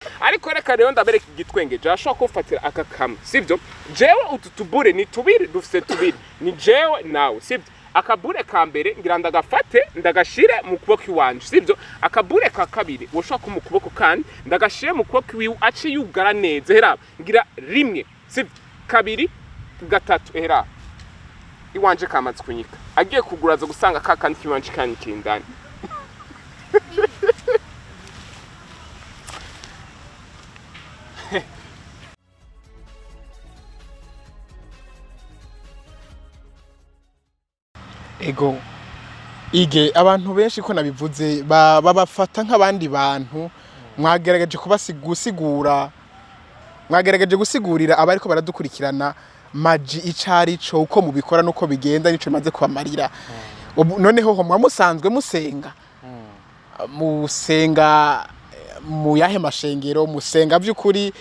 ariko reka rero ndabereka igitwenge jasho kufatira aka kamwe sivyo jewe ututubure ni tubiri dufise tubiri ni jewe nawe sivyo akabure ka mbere ngira ndagafate ndagashire mu kuboko iwanje sivyo akabure ka kabiri woshaka mu kuboko kandi ndagashire mu kuboko iwi aci yugara neza hera ngira rimwe sivyo kabiri gatatu hera iwanje kamaze kunyika agiye kuguraza gusanga kakandi kiwanje kanyikindani ego ige abantu benshi ko nabivuze babafata nk'abandi bantu mwagerageje kubasigusigura mwagerageje gusigurira abari ko baradukurikirana maji icari cyo uko mubikora nuko bigenda nico maze kubamarira noneho ho mwamusanzwe musenga musenga mu yahe mashengero musenga by'ukuri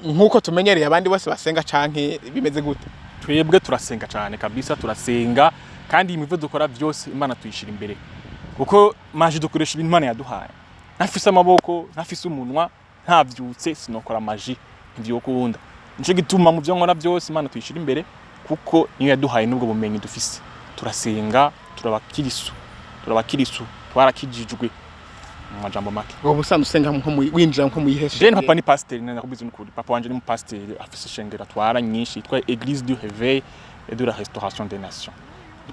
nkuko tumenyereye abandi bose basenga canke bimeze gute twebwe turasenga cyane kabisa turasenga kandi imivyo dukora byose Imana tuyishira imbere kuko maji dukoresha ibintu Imana yaduhaye nafise amaboko nafise umunwa ntavyutse sinokora maji ngiye kuwunda nico gituma mu byo nkora byose Imana tuyishira imbere kuko niyo yaduhaye nubwo bumenyi dufise turasenga turabakirisu twarakijijwe mu majambo make ngo busanzwe usenga nko winjira nko muyiheshe je papa ni pasteur nakubize n'ukuri papa wanje ni pasteur afise shengera twara nyinshi yitwa Église du Réveil et de la Restauration des Nations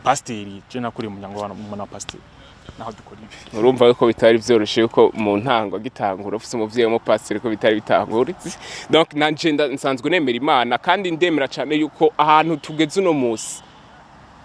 pasteur je nakuri mu muryango wa pasteur naho dukora ibi urumva ko bitari vyoroshe yuko mu ntango gitangura ufise umuvyeyi mu pasteur ko bitari bitangura donc nanje nsanzwe nemera Imana kandi ndemera cyane yuko ahantu tugeze uno musi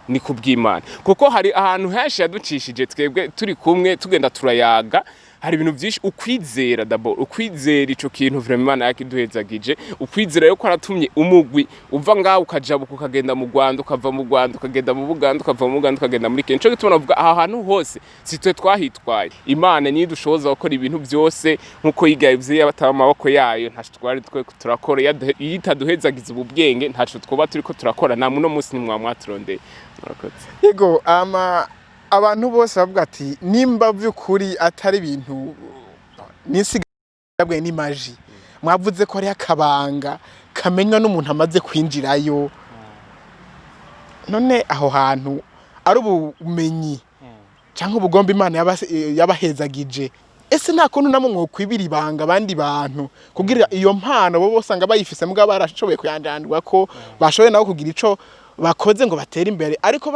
ni kubw'Imana kuko hari ahantu henshi yaducishije twebwe turi kumwe tugenda turayaga hari ibintu byinshi ukwizera d'abord ukwizera ico kintu vraiment Imana yakiduhezagije ukwizera yo ko aratumye umugwi uva ngaho ukajabuka ukagenda mu Rwanda ukava mu Rwanda ukagenda mu Buganda ukava mu Buganda ukagenda muri Kenya cyo gituma navuga aha hantu hose sitwe twahitwaye Imana ni dushoboza gukora ibintu byose nkuko yigayivye yabataba amaboko yayo ntacho twari twe turakora yitaduhezagiza ububwenge ntacho twoba turiko turakora na muno munsi ni mwamwaturondeye yego abantu bose bavuga ati nimba by'ukuri atari ibintu nsigabwenge ni maji mwavuze ko ari akabanga kamenywa n'umuntu amaze kwinjirayo none aho hantu ari ubumenyi cyangwa ubugomba Imana yabahezagije ese nta kuntu namwe mwokwibira ibanga abandi bantu kugira iyo mpano bo bosanga bayifise mugabo barashoboye kuyanjandwa ko bashoboye nawo kugira ico bakoze ngo batera imbere ariko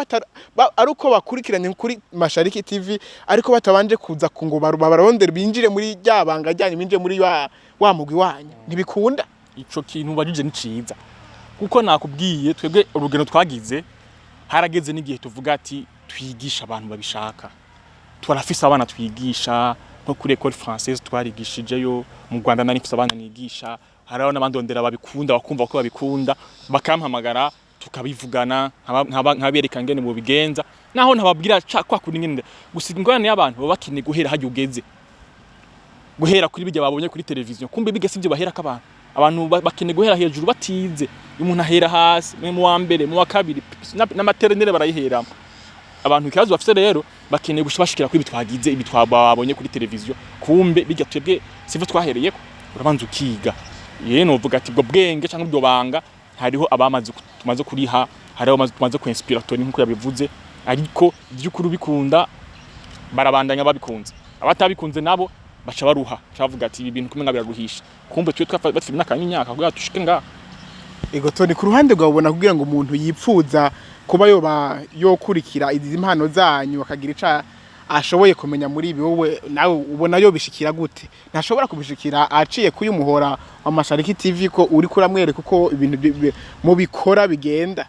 aruko bakurikiranye kuri Mashariki TV ariko batabanje kuza ngo barondera binjire muri ryabanga ryanye binjire muri wa mugwi wanyu ntibikunda ico kintu bajije ni ciza kuko nakubwiye twebwe urugendo twagize harageze n'igihe tuvuga ati twigisha abantu babishaka twarafise abana twigisha nko kuri école française twarigishijeyo mu Rwanda narifise abana nigisha haraho n'abandondera babikunda bakumva ko babikunda bakampamagara tukabivugana nkabereka ngene mu bigenza naho ntababwira kwa kuri ngene gusiga ingorane y'abantu babakine guhera haje ugeze guhera kuri bijya babonye kuri televiziyo kumbe bigese ibyo bahera abantu bakine guhera hejuru batize umuntu ahera hasi mu wa mbere mu wa kabiri n'amaternere barayiheramo abantu kibazo bafite rero bakine gushibashikira kuri bitwagize ibitwababonye kuri televiziyo kumbe bijya twebwe sivo twahereyeko urabanza ukiga no uvuga ati bwo bwenge cyangwa bwo banga hariho abamaze tumaze kuriha hariho tumaze ku inspiratori nkuko yabivuze ariko by'ukuri bikunda barabandanya babikunze abatabikunze nabo baca baruha cavuga ati ibi bintu kumenga biraruhisha kumbe twe twafite n'akanyaka kugira tushike nga ego Toni ku ruhande rwabona kugira ngo umuntu yipfuza kuba yo kurikira izi mpano zanyu akagira ica ashoboye kumenya muri ibi wowe nawe ubona yo bishikira gute ntashobora kubishikira aciye kuyu muhora wa Mashariki TV ko uri kuramwereka uko ibintu mu bikora bigenda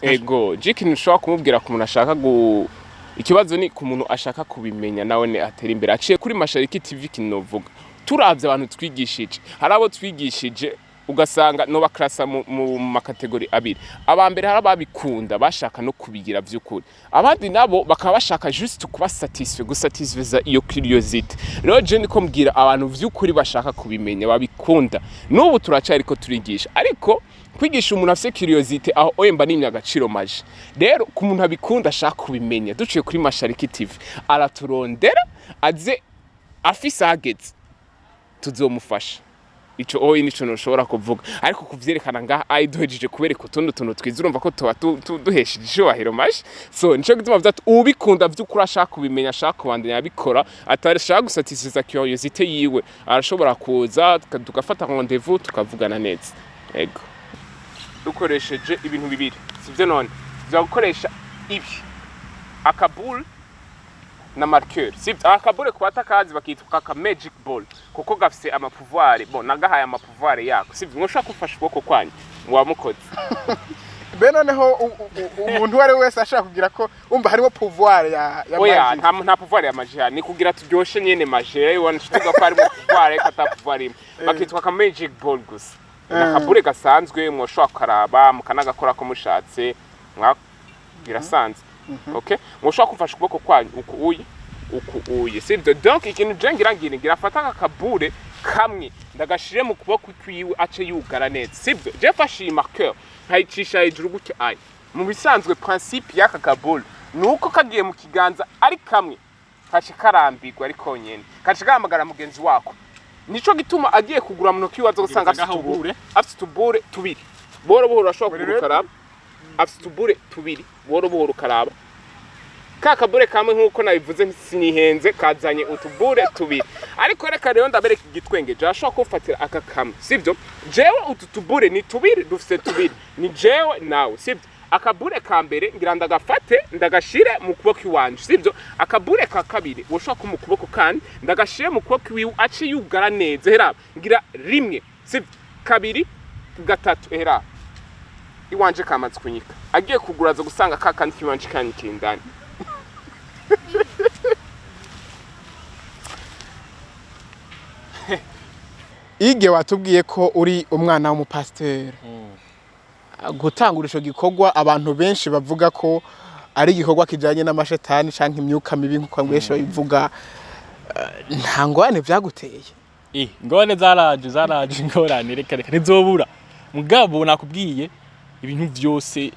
ego jiki nshobora kumubwira ku muntu ashaka ikibazo ni ku muntu ashaka kubimenya nawe ne atera imbere aciye kuri Mashariki TV kinovuga turavye abantu twigishije harabo twigishije ugasanga no bakrasa mu makategori abiri abambere harababikunda bashaka no kubigira vy'ukuri abandi nabo bakaba bashaka just kuba gusatisfeza iyo curiosity rero je niko mbwira abantu vy'ukuri bashaka kubimenya babikunda n'ubu turacari ko turigisha ariko kwigisha umuntu afite curiosity aho oyemba nimya agaciro maje rero ku muntu abikunda ashaka kubimenya duciye kuri Mashariki TV araturondera aze afise ageze tuzomufasha. Ico oyi nico noshobora kuvuga, ariko kuvyerekana ngaha duhejeje kubereka utundi tuntu twiza urumva ko tuba duhesheje icubahiro mashi. So nico gituma bavuga ati ubikunda vy'ukuri ashaka kubimenya, ashaka kubandanya abikora, atashaka gusatisiza curiosité yiwe, arashobora kuza tugafata rendez-vous tukavugana neza. Ego dukoresheje ibintu bibiri, sivyo none tuzagukoresha ibi akabul na marqueur. Sivyo akabule kubata kazi bakitwa ka magic ball kuko gafise amapouvoir, bon nagahaye amapouvoir yako. Sivyo ngoshaka kufasha ukuboko kwanyu wamukoze. Be noneho umuntu wari wese ashaka kugira ko umva harimo pouvoir ya oya nta pouvoir ya magie, ni kugira turyoshe nyene magie wone tuvuga ko harimo pouvoir kata pouvoir imwe bakitwa ka magic ball gusa. Nakabure gasanzwe mwoshaka karaba mukanagakora ko mushatse birasanzwe. Okay, mwoshaka kufasha ukuboko kwanyu uku sivyo. Donc ikintu ngira afata akabure kamwe ndagashire mu kuboko kwiwe ace yugara neza. Sivyo je fashe marqueur nkayicisha hejuru gutya ayi. Mu bisanzwe principe y'aka kabule nuko kagiye mu kiganza ari kamwe kace karambirwa ari konyene kace gamagara mugenzi wako. Nico gituma agiye kugura mu ntoki wazo gusanga afite tubure tubiri boro boro ashobora kurukaraba, afite tubure tubiri boro boro karaba. Kakabure kamwe nkuko nabivuze sinihenze kazanye utubure tubiri, ariko reka rero ndabereka igitwenge je ashobora kufatira aka kamwe. Sivyo jewe ututubure ni tubiri dufite tubiri ni jewe nawe. Sivyo akabure ka mbere ngira ndagafate ndagashire mu kuboko iwanje. Sivyo akabure ka kabiri woshaka mu kuboko kandi ndagashire mu kuboko iwiwe aci yugara neza. Hera ngira rimwe. Sivyo kabiri gatatu. Hera iwanje kamaze kunyika agiye kuguraza gusanga kakandi kiwanje kanyikindani. Ige watubwiye ko uri umwana w'umupasiteri. Gutangura ico gikorwa abantu benshi bavuga ko ari igikorwa kijanye n'amashetani canke imyuka mibi nkuko benshi babivuga. Nta ngorane vyaguteye? Ingorane zaraje ingorane reka ntizobura. Mugabo nakubwiye ibintu vyose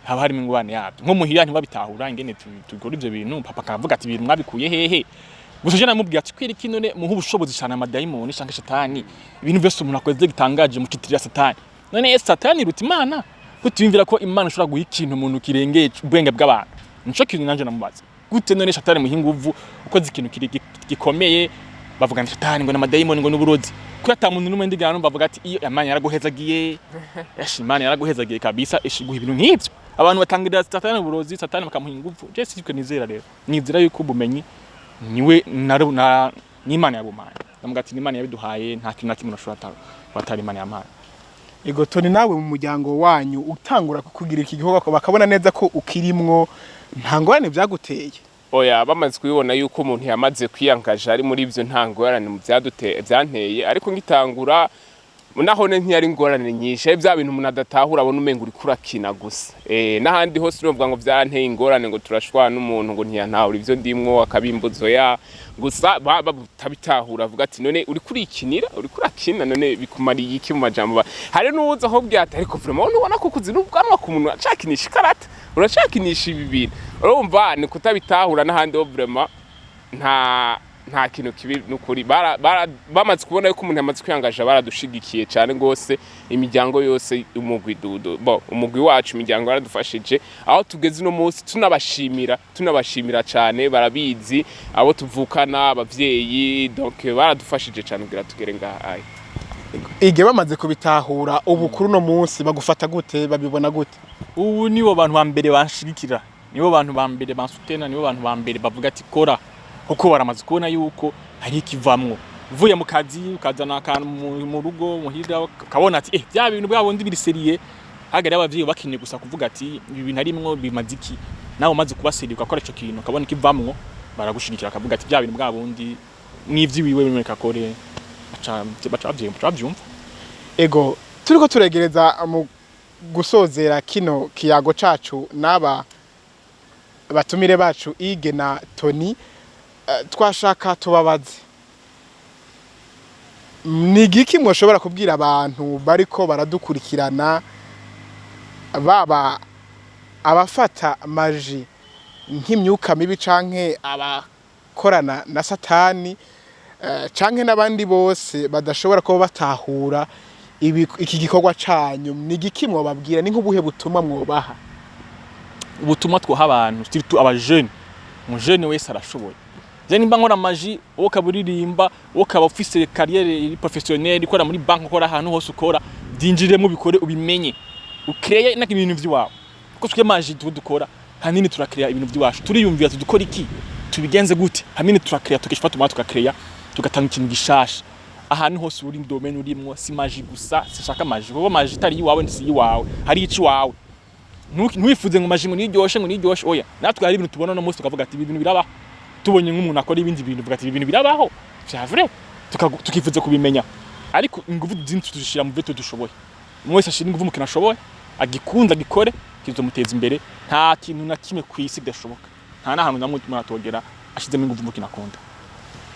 haba harimo ingorane yabyo. Nko muhira ntibabitahura ingene tugora ivyo bintu, papa akavuga ati ibintu mwabikuye hehe. Gusa je namubwiye ati kwira kinone muhu ubushobozi cyane amadayimoni canke shetani. Ibintu byose umuntu akoze gitangaje mu citirira satani. None satani ruta Imana kutimvira ko Imana ishobora guha ikintu umuntu kirengeye ubwenge bw'abantu. Nico kintu nanje namubaza. Gute none satani muhinguvu uko zikintu gikomeye bavuga ngo satani ngo n'amadayimoni ngo n'uburozi. Ko atamuntu numwe ndigana numva bavuga ati iyo Imana yaraguhezagiye. Yashi Imana yaraguhezagiye kabisa ishiguha ibintu nk'ivyo. Abantu batangirira satani uburozi, satani bakamuha ingufu. Je siko nizera rero. Nizera yuko ubumenyi niwe na n'Imana yabumanye. Ndamuga ati n'Imana yabiduhaye nta kintu nakimwe nashobora batari Imana yamaye. Ego Toni nawe mu muryango wanyu utangura kugira iki gikorwa ko bakabona neza ko ukirimwo nta ngorane vyaguteye? Oya bamaze kubibona yuko umuntu yamaze kwiyangaje ari muri ivyo nta ngorane mu vyanteye, ariko ngitangura naho ntiyari ingorane nyinshi. Bya bintu umuntu adatahura abona umenga uri kurakina gusa. N'ahandi hose urumva ngo vyanteye ingorane ngo turashwana n'umuntu ngo ntiyantahura ivyo ndimwo akabimbuzo ya gusa batabitahura avuga ati none uri kurikinira uri kurakina none bikumariye iki mu majambo. Hari n'uza aho byata ariko vraiment ubona ko kuzi n'ubwanwa ku muntu acakinisha karata uracakinisha ibi bintu. Urumva ni kutabitahura n'ahandi ho vraiment nta kintu kibi n'ukuri bamaze kubona yuko umuntu yamaze kwiyangaje baradushigikiye cyane gose. Imiryango yose umugwi umugwi wacu imiryango yaradufashije aho tugeze no munsi. Tunabashimira cyane, barabizi abo tuvukana abavyeyi, donc baradufashije cyane kugira tugere ngaha. Ige bamaze kubitahura ubukuru no munsi bagufata gute, babibona gute? Ubu nibo bantu bambere banshigikira, nibo bantu bambere bansutena, nibo bantu bambere bavuga ati kora kuko baramaze kubona yuko hari ikivamwo. Uvuye mu kazi ukazana akantu mu rugo muhira kabona ati bya bintu bwabondi biriseriye hagari abavyeyi bakinye gusa kuvuga ati ibi bintu arimwo bimaziki nawe umaze kubaseriye ukakora ico kintu kabona ikivamwo baragushigikira akavuga ati bya bintu bwabondi n'ivyi wiwe bimeka kore bacavyumva. Ego turiko turegereza mu gusozera kino kiyago cacu n'aba batumire bacu Ige na Toni. Twashaka tubabaze ni igiki mwoshobora kubwira abantu bariko baradukurikirana, baba abafata maji nk'imyuka mibi canke abakorana na satani, canke n'abandi bose badashobora kuba batahura iki gikorwa canyu, ni igiki mwobabwira, ni nk'ubuhe butumwa mwobaha? Ubutumwa twoha abantu surtout abajene, umujene wese arashoboye. Je nimba nkora amaji, wowe kaburirimba, wowe kaba ufise carrière professionnelle, ikora muri bank, ukora ahantu hose ukora, dinjiremo bikore ubimenye. Ukreye n'ibintu vy'iwawe. Kuko twe maji dukora, hanini turakreya ibintu vy'iwacu. Turiyumvira tudukora iki? Tubigenze gute? Hanini turakreya, tukishfata umwa tukakreya, tugatanga ikintu gishasha. Ahantu hose uri domaine urimwo, si maji gusa, sishaka maji. Kuko maji itari iwawe ndisi iwawe, hari ici wawe. Ntuwifuze ngo maji ngo niryoshe, oya. Natwe hari ibintu tubona no munsi tukavuga ati ibi bintu birabaho. Tubonye nk'umuntu akora ibindi bintu tuvuga ati ibi bintu birabaho. C'est vrai. Tukifuze kubimenya. Ariko ingufu zintu tuzishira mu byo dushoboye. Mwese ashira ingufu mukina ashoboye, agikunda gikore, kizomuteza imbere. Nta kintu na kimwe kwisi bidashoboka. Nta nahantu namwe muratogera ashizemo ingufu mukina akunda.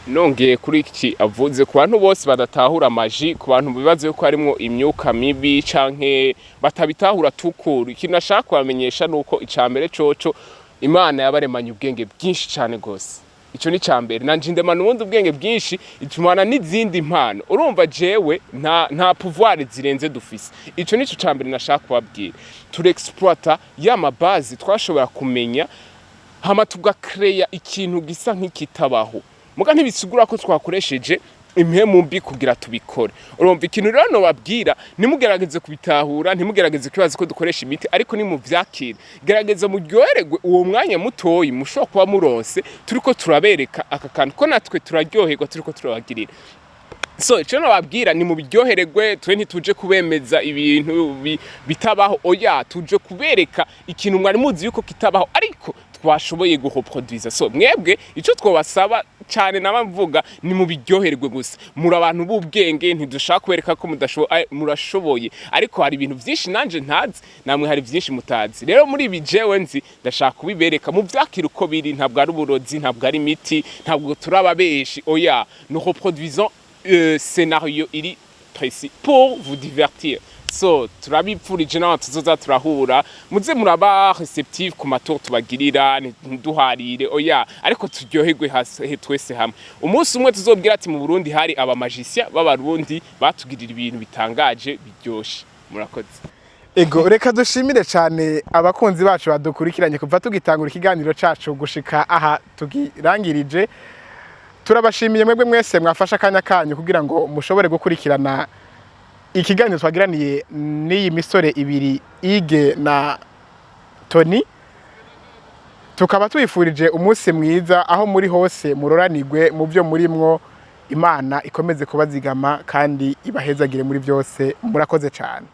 Nongeye kuri iki avuze ku bantu bose badatahura amaji, ku bantu bibaze ko harimo imyuka mibi canke batabitahura tukuru. Ikintu nashaka kubamenyesha nuko icambere coco Imana yabaremanye ubwenge bwinshi cyane gose. Ico ni cambere, nanje ndemana ubundi ubwenge bwinshi, itumana n'izindi mpano. Urumva jewe nta pouvoir zirenze dufise. Ico nico cambere nashaka kubabwira. Turexploiter ya mabazi twashobora kumenya, hama tugakreya ikintu gisa nk'ikitabaho. Muga ntibisigura ko twakoresheje impemu mbi kugira tubikore. Urumva ikintu rero no babwira, nimugerageze kubitahura, ntimugerageze kwibaza ko dukoresha imiti, ariko ni mu vyakira. Gerageza muryohererwe uwo mwanya mutoyi musho kuba muronse, turiko turabereka aka kantu ko natwe turaryoherwa turiko turabagirira. So ico no babwira ni mu biryohererwe, twe ntituje kubemeza ibintu bitabaho, oya tuje kubereka ikintu mwari muzi yuko kitabaho, ariko twashoboye guhoproduza. So mwebwe ico twobasaba cyane nabavuga ni mu biryohererwe gusa. Muri abantu b'ubwenge ntidushaka kwereka ko murashoboye, ariko hari ibintu byinshi nanje ntazi, namwe hari byinshi mutazi. Rero muri ibi jewe nzi ndashaka kubibereka mu vyakira uko biri, ntabwo ari uburozi, ntabwo ari imiti, ntabwo turababeshi, oya nous reproduisons scénario iri précis pour vous divertir. So turabipfurije nawe tuzoza turahura, muze muraba receptive ku mato tubagirira, ntiduharire, oya ariko turyoherwe twese hamwe. Umunsi umwe tuzobwira ati mu Burundi hari aba magicien b'abarundi batugirira ibintu bitangaje biryoshe. Murakoze. Ego reka dushimire cyane abakunzi bacu badukurikiranye kuva tugitangura ikiganiro cacu gushika aha tugirangirije. Turabashimiye mwebwe mwese mwafasha akanya kanyu kugira ngo mushobore gukurikirana ikiganiro twagiraniye n'iyi misore ibiri Ige na Tony. Tukaba twifurije umunsi mwiza aho muri hose muroranirwe mu byo murimwo. Imana ikomeze kubazigama kandi ibahezagire muri byose. Murakoze cyane.